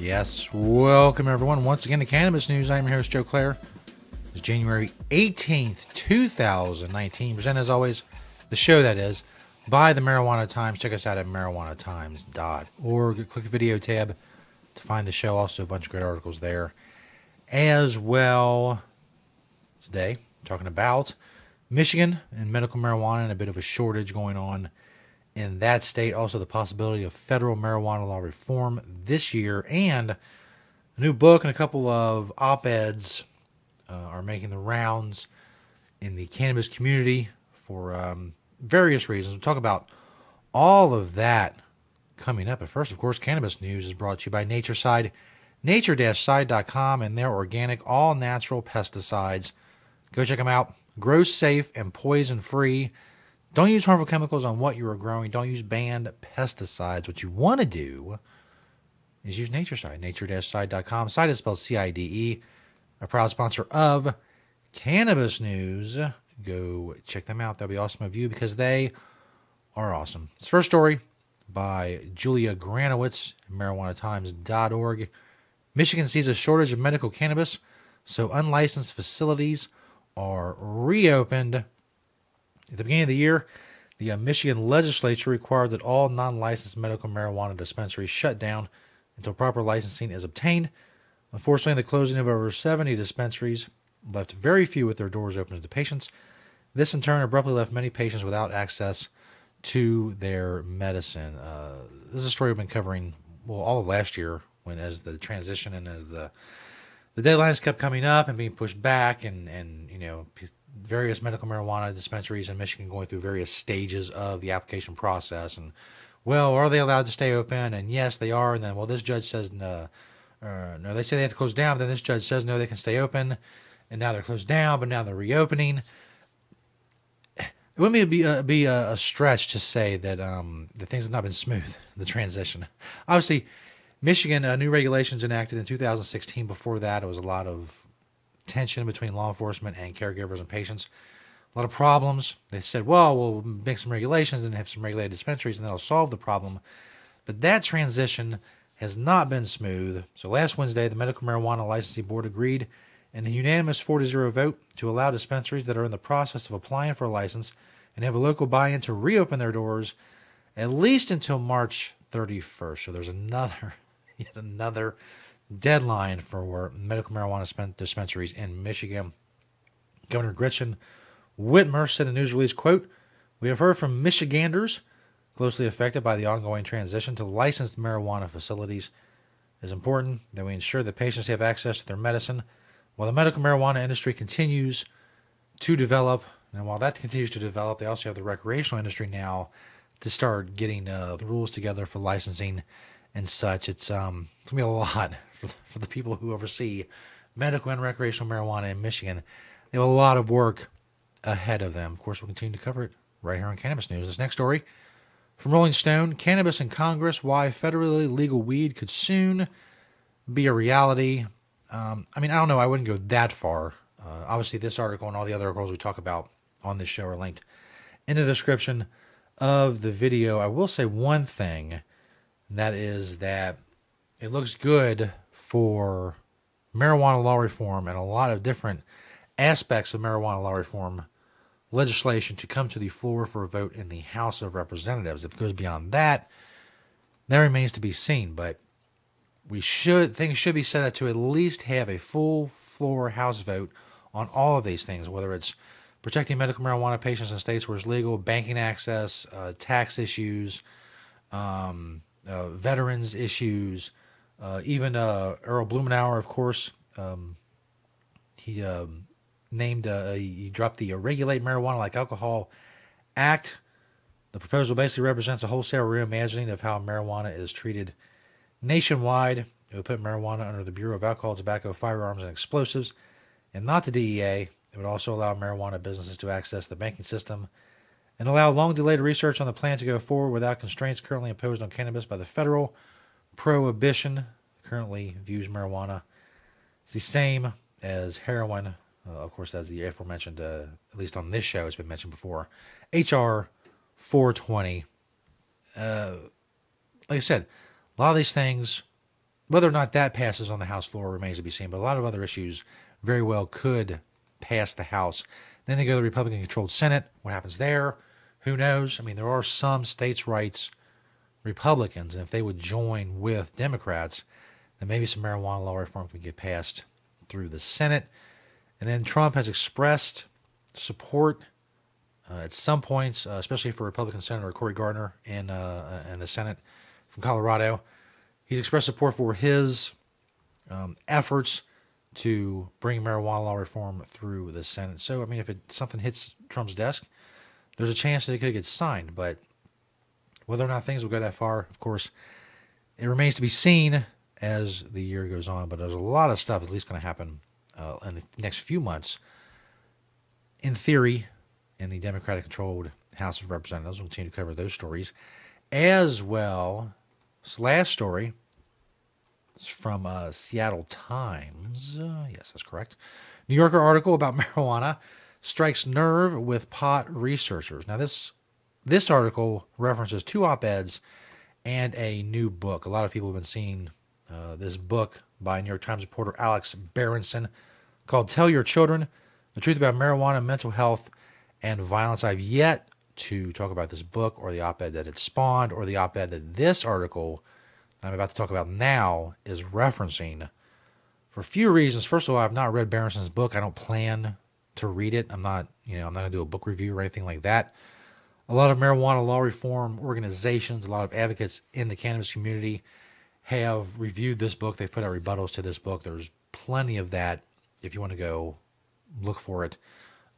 Yes, welcome everyone once again to Cannabis News. I'm your host, Joe Klare. It's January 18th, 2019. Presented as always, the show that is, by the Marijuana Times. Check us out at marijuanatimes.org. Click the video tab to find the show. Also, a bunch of great articles there as well. Today, talking about Michigan and medical marijuana and a bit of a shortage going on in that state. Also, the possibility of federal marijuana law reform this year, and a new book and a couple of op-eds are making the rounds in the cannabis community for various reasons. We'll talk about all of that coming up. But first, of course, Cannabis News is brought to you by Natureside, nature-side.com, and their organic, all-natural pesticides. Go check them out. Grow safe and poison-free. Don't use harmful chemicals on what you are growing. Don't use banned pesticides. What you want to do is use Natureside, nature-side.com. Site is spelled C-I-D-E. A proud sponsor of Cannabis News. Go check them out. They'll be awesome of you because they are awesome. It's the first story by Julia Granowitz, marijuanatimes.org. Michigan sees a shortage of medical cannabis, so unlicensed facilities are reopened. At the beginning of the year, the Michigan legislature required that all non-licensed medical marijuana dispensaries shut down until proper licensing is obtained. Unfortunately, the closing of over 70 dispensaries left very few with their doors open to patients. This, in turn, abruptly left many patients without access to their medicine. This is a story we've been covering, well, all of last year, when as the transition and as the deadlines kept coming up and being pushed back, and you know, various medical marijuana dispensaries in Michigan going through various stages of the application process. And, well, are they allowed to stay open? And yes, they are. And then, well, this judge says no. No, they say they have to close down, but then this judge says no, they can stay open. And now they're closed down, but now they're reopening. It wouldn't be a stretch to say that the things have not been smooth, the transition. Obviously, Michigan, new regulations enacted in 2016. Before that, it was a lot of tension between law enforcement and caregivers and patients. A lot of problems. They said, well, we'll make some regulations and have some regulated dispensaries, and that'll solve the problem. But that transition has not been smooth. So last Wednesday, the Medical Marijuana Licensing Board agreed in a unanimous 4-0 vote to allow dispensaries that are in the process of applying for a license and have a local buy-in to reopen their doors at least until March 31st. So there's yet another deadline for medical marijuana dispensaries in Michigan. Governor Gretchen Whitmer said in a news release, quote, "We have heard from Michiganders closely affected by the ongoing transition to licensed marijuana facilities. It is important that we ensure that patients have access to their medicine while the medical marijuana industry continues to develop." And while that continues to develop, they also have the recreational industry now to start getting the rules together for licensing and such. It's going to be a lot for the people who oversee medical and recreational marijuana in Michigan. They have a lot of work ahead of them. Of course, we'll continue to cover it right here on Cannabis News. This next story from Rolling Stone: Cannabis in Congress, why federally legal weed could soon be a reality. I don't know. I wouldn't go that far. Obviously, this article and all the other articles we talk about on this show are linked in the description of the video. I will say one thing, and that is that it looks good for marijuana law reform and a lot of different aspects of marijuana law reform legislation to come to the floor for a vote in the House of Representatives. If it goes beyond that, that remains to be seen. But things should be set up to at least have a full floor House vote on all of these things, whether it's protecting medical marijuana patients in states where it's legal, banking access, tax issues, veterans issues, even Earl Blumenauer, of course. He dropped the Regulate Marijuana Like Alcohol Act. The proposal basically represents a wholesale reimagining of how marijuana is treated nationwide. It would put marijuana under the Bureau of Alcohol, Tobacco, Firearms, and Explosives, and not the DEA. It would also allow marijuana businesses to access the banking system and allow long-delayed research on the plan to go forward without constraints currently imposed on cannabis by the federal prohibition. Currently views marijuana as the same as heroin. Of course, as the aforementioned, at least on this show, it's been mentioned before, H.R. 420. Like I said, a lot of these things Whether or not that passes on the House floor remains to be seen, but a lot of other issues very well could pass the House. Then they go to the Republican-controlled Senate. What happens there? Who knows? I mean, there are some states' rights Republicans, and if they would join with Democrats, then maybe some marijuana law reform could get passed through the Senate. And then Trump has expressed support at some points, especially for Republican Senator Cory Gardner in the Senate from Colorado. He's expressed support for his efforts to bring marijuana law reform through the Senate. So, I mean, if something hits Trump's desk, there's a chance that it could get signed. But whether or not things will go that far, of course, it remains to be seen as the year goes on. But there's a lot of stuff at least going to happen in the next few months, in theory, in the Democratic-controlled House of Representatives. We'll continue to cover those stories. As well, this last story is from Seattle Times. Yes, that's correct. New Yorker article about marijuana strikes nerve with pot researchers. Now, this article references 2 op-eds and a new book. A lot of people have been seeing this book by New York Times reporter Alex Berenson called Tell Your Children, The Truth About Marijuana, Mental Health, and Violence. I've yet to talk about this book or the op-ed that it spawned or the op-ed that this article I'm about to talk about now is referencing for a few reasons. First of all, I've not read Berenson's book. I don't plan to read it. I'm not going to do a book review or anything like that. A lot of marijuana law reform organizations, a lot of advocates in the cannabis community have reviewed this book. They've put out rebuttals to this book. There's plenty of that if you want to go look for it.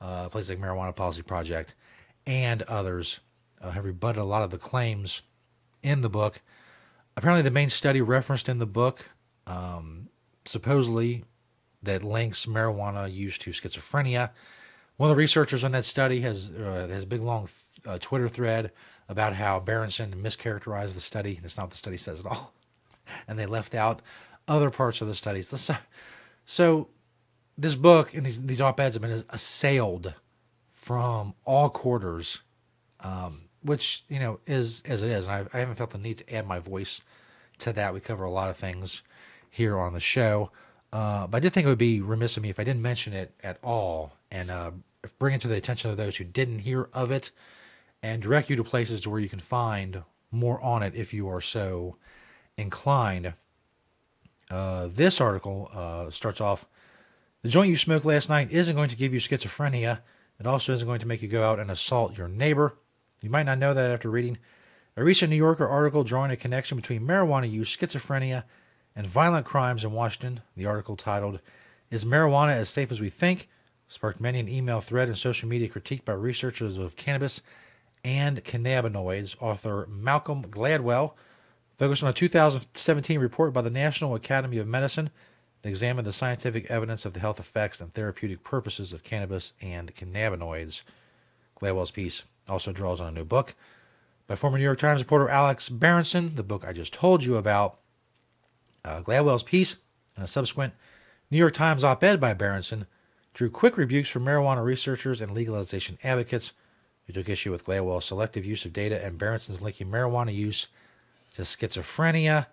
Places like Marijuana Policy Project and others have rebutted a lot of the claims in the book. Apparently, the main study referenced in the book, supposedly, that links marijuana use to schizophrenia. One of the researchers on that study has a big, long Twitter thread about how Berenson mischaracterized the study. That's not what the study says at all. And they left out other parts of the studies. So this book and these op-eds have been assailed from all quarters, which, is as it is. And I haven't felt the need to add my voice to that. We cover a lot of things here on the show. But I did think it would be remiss of me if I didn't mention it at all and bring it to the attention of those who didn't hear of it and direct you to places to where you can find more on it if you are so inclined. This article starts off, the joint you smoked last night isn't going to give you schizophrenia. It also isn't going to make you go out and assault your neighbor. You might not know that after reading a recent New Yorker article drawing a connection between marijuana use, schizophrenia, and violent crimes in Washington. The article, titled, Is Marijuana as Safe as We Think?, sparked many an email thread and social media critique by researchers of cannabis and cannabinoids. Author Malcolm Gladwell focused on a 2017 report by the National Academy of Medicine that examined the scientific evidence of the health effects and therapeutic purposes of cannabis and cannabinoids. Gladwell's piece also draws on a new book by former New York Times reporter Alex Berenson, the book I just told you about. Gladwell's piece and a subsequent New York Times op-ed by Berenson drew quick rebukes from marijuana researchers and legalization advocates who took issue with Gladwell's selective use of data and Berenson's linking marijuana use to schizophrenia.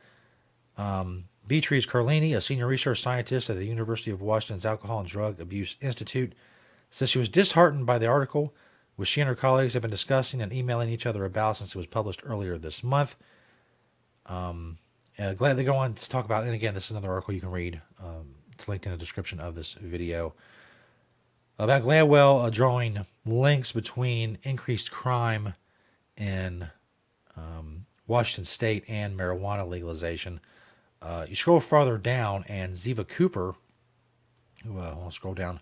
Beatrice Carlini, a senior research scientist at the University of Washington's Alcohol and Drug Abuse Institute, says she was disheartened by the article, which she and her colleagues have been discussing and emailing each other about since it was published earlier this month. Glad they go on to talk about, and again, this is another article you can read. It's linked in the description of this video. About Gladwell drawing links between increased crime in Washington State and marijuana legalization. You scroll farther down, and Ziva Cooper, who I won't scroll down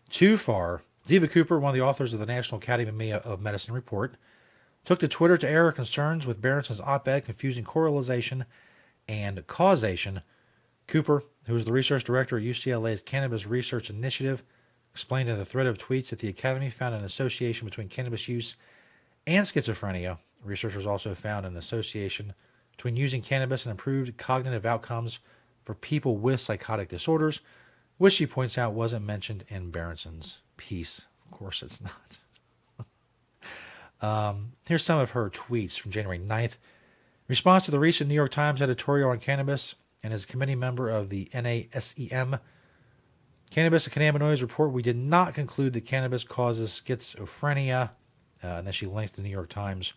too far. Ziva Cooper, one of the authors of the National Academy of Medicine report, took to Twitter to air her concerns with Berenson's op-ed confusing correlation and causation. Cooper, who is the research director at UCLA's Cannabis Research Initiative, explained in the thread of tweets that the Academy found an association between cannabis use and schizophrenia. Researchers also found an association between using cannabis and improved cognitive outcomes for people with psychotic disorders, which she points out wasn't mentioned in Berenson's piece. Of course it's not. Here's some of her tweets from January 9th. In response to the recent New York Times editorial on cannabis and is a committee member of the NASEM. Cannabis and Cannabinoids report, we did not conclude that cannabis causes schizophrenia. And then she links to the New York Times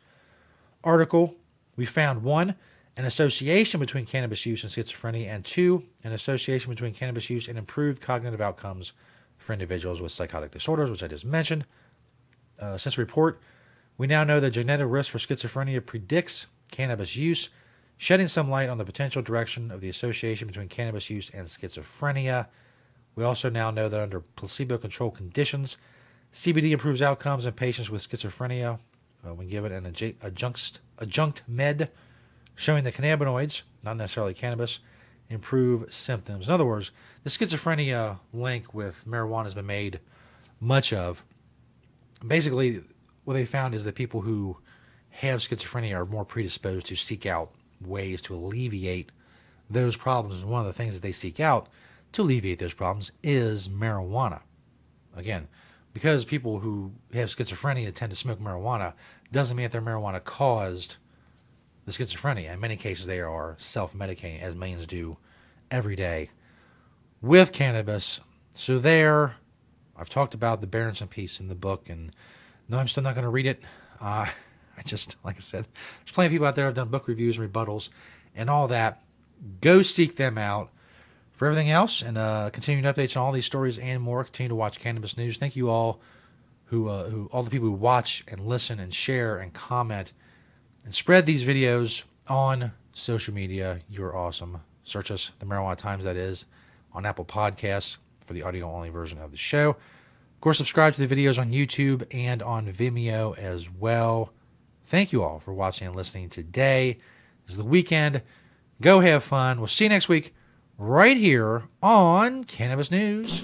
article. We found 1, an association between cannabis use and schizophrenia, and 2, an association between cannabis use and improved cognitive outcomes for individuals with psychotic disorders, which I just mentioned. Since the report, we now know that genetic risk for schizophrenia predicts cannabis use, shedding some light on the potential direction of the association between cannabis use and schizophrenia. We also now know that under placebo-controlled conditions, CBD improves outcomes in patients with schizophrenia when given an adjunct med, showing that cannabinoids, not necessarily cannabis, improve symptoms. In other words, the schizophrenia link with marijuana has been made much of. Basically, what they found is that people who have schizophrenia are more predisposed to seek out ways to alleviate those problems. And one of the things that they seek out to alleviate those problems is marijuana. Again, because people who have schizophrenia tend to smoke marijuana doesn't mean that their marijuana caused the schizophrenia. In many cases, they are self-medicating, as millions do every day with cannabis. So there, I've talked about the Berenson piece in the book, and no, I'm still not going to read it. I just, like I said, there's plenty of people out there who have done book reviews and rebuttals and all that. Go seek them out. For everything else and continuing updates on all these stories and more, continue to watch Cannabis News. Thank you all all the people who watch and listen and share and comment and spread these videos on social media. You're awesome. Search us, The Marijuana Times, that is, on Apple Podcasts for the audio-only version of the show. Of course, subscribe to the videos on YouTube and on Vimeo as well. Thank you all for watching and listening today. This is the weekend. Go have fun. We'll see you next week right here on Cannabis News.